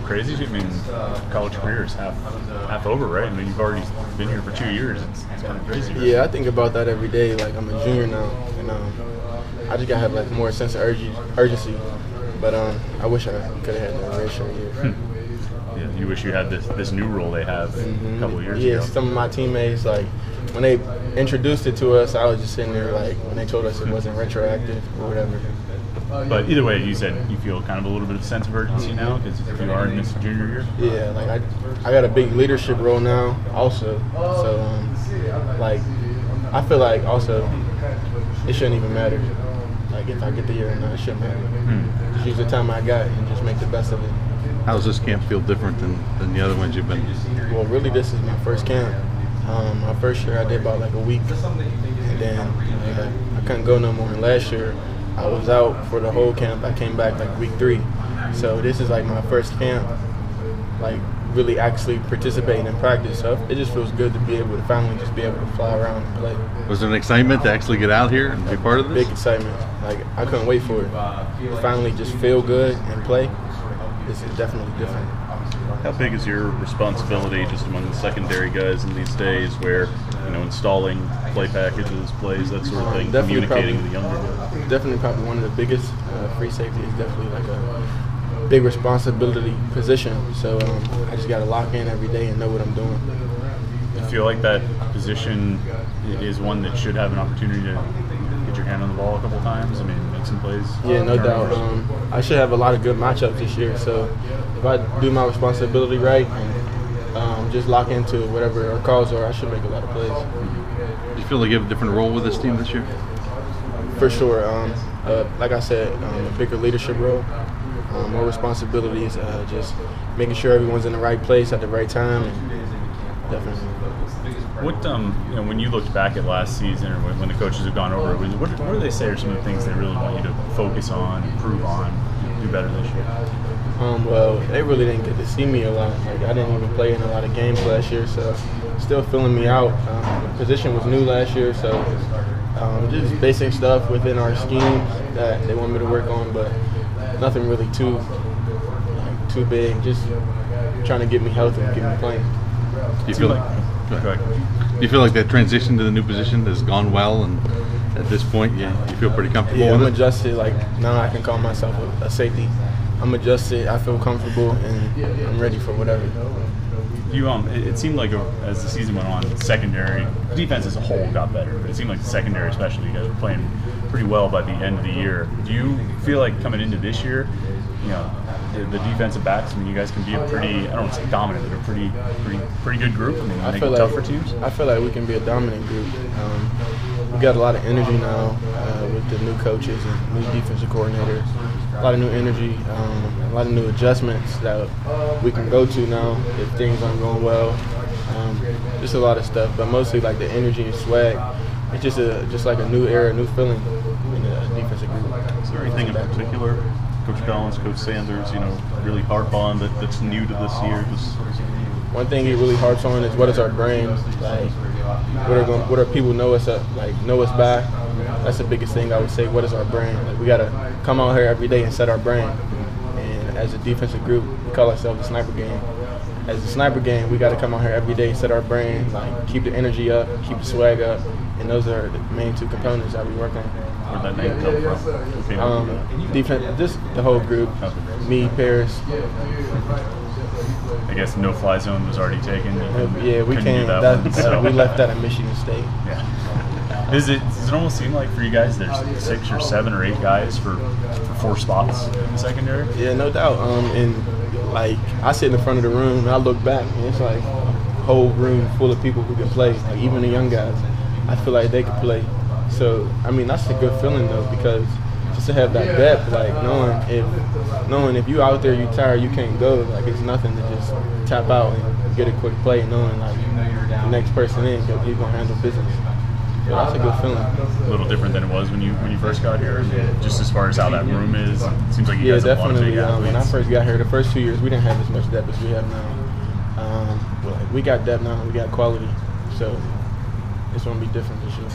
crazy? I mean, college career is half over, right? I mean, you've already been here for 2 years. It's kind of crazy. Right? Yeah, I think about that every day. Like, I'm a junior now, and I just gotta have like more sense of urgency. But I wish I could have had that redshirt year. Yeah, you wish you had this new rule they have a couple of years ago. Yeah, some of my teammates, like, when they introduced it to us, I was just sitting there, like, when they told us it wasn't retroactive or whatever. But either way, you said you feel kind of a little bit of sense of urgency now because you are in this junior year. Yeah, like I got a big leadership role now also. So, like, I feel like also it shouldn't even matter. Like, if I get the year or not, it shouldn't matter. Just use the time I got and just make the best of it. How does this camp feel different than the other ones you've been? Well, really, this is my first camp. My first year I did about like a week, and then I couldn't go no more. And last year I was out for the whole camp. I came back like week 3. So this is like my first camp, like really actually participating in practice. So it just feels good to be able to finally just be able to fly around and play. Was there an excitement to actually get out here and be part of this? Big excitement. Like, I couldn't wait for it. Finally just feel good and play. This is definitely different. How big is your responsibility just among the secondary guys in these days where, installing play packages, plays, that sort of thing, communicating with the younger guys? Definitely probably one of the biggest. Free safety is definitely like a big responsibility position. So I just got to lock in every day and know what I'm doing. Do you feel like that position is one that should have an opportunity to get your hand on the ball a couple times? I mean, make some plays? Yeah, no doubt. I should have a lot of good matchups this year. So if I do my responsibility right and just lock into whatever our calls are, I should make a lot of plays. Do you feel like you have a different role with this team this year? For sure. Like I said, a bigger leadership role, more responsibilities, just making sure everyone's in the right place at the right time. Definitely. What when you looked back at last season, or when the coaches have gone over it, what do they say are some of the things they really want you to focus on, improve on, do better this year? Well, they really didn't get to see me a lot. Like, I didn't even play in a lot of games last year, so still filling me out. The position was new last year, so just basic stuff within our scheme that they want me to work on, but nothing really too big. Just trying to get me healthy and get me playing. Do you feel like that transition to the new position has gone well, and at this point you feel pretty comfortable with it? I'm adjusted. Like, now I can call myself a safety. I'm adjusted. I feel comfortable, and I'm ready for whatever. It seemed like as the season went on, secondary defense as a whole got better, but it seemed like the secondary, especially, you guys were playing pretty well by the end of the year. Do you feel like coming into this year, the defensive backs, I mean, you guys can be a pretty, I don't want to say dominant, but a pretty good group? I mean, make it tough for teams? I feel like we can be a dominant group. We got a lot of energy now with the new coaches and new defensive coordinators. A lot of new energy, a lot of new adjustments that we can go to now if things aren't going well. Just a lot of stuff, but mostly like the energy and swag. It's just like a new era, a new feeling in the defensive group. Is there anything in particular, Coach Collins, Coach Sanders, really harp on that's new to this year? One thing he really harps on is what is our brand, like what are people know us by. That's the biggest thing I would say. What is our brand? Like, we gotta come out here every day and set our brand. And as a defensive group, we call ourselves the Sniper Game. As a Sniper Game, we gotta come out here every day, set our brand, like keep the energy up, keep the swag up, and those are the main 2 components that we work on. Where'd that name come from? Defense, just the whole group. Me, Paris. I guess no-fly zone was already taken. Yeah, we can't. We left that at Michigan State. Yeah. Does it almost seem like for you guys there's 6 or 7 or 8 guys for 4 spots in the secondary? Yeah, no doubt. And like, I sit in the front of the room and I look back and it's like a whole room full of people who can play. Like, even the young guys, I feel like they can play. So I mean, that's a good feeling though, because just to have that depth, like knowing if you out there, you tired, you can't go. Like, it's nothing to just tap out and get a quick play, knowing like the next person in, he's gonna handle business. So that's a good feeling. A little different than it was when you first got here, just as far as how that room is. It seems like you guys have a lot of big athletes. When I first got here, the first 2 years, we didn't have as much depth as we have now. But we got depth now, we got quality, so it's gonna be different this year.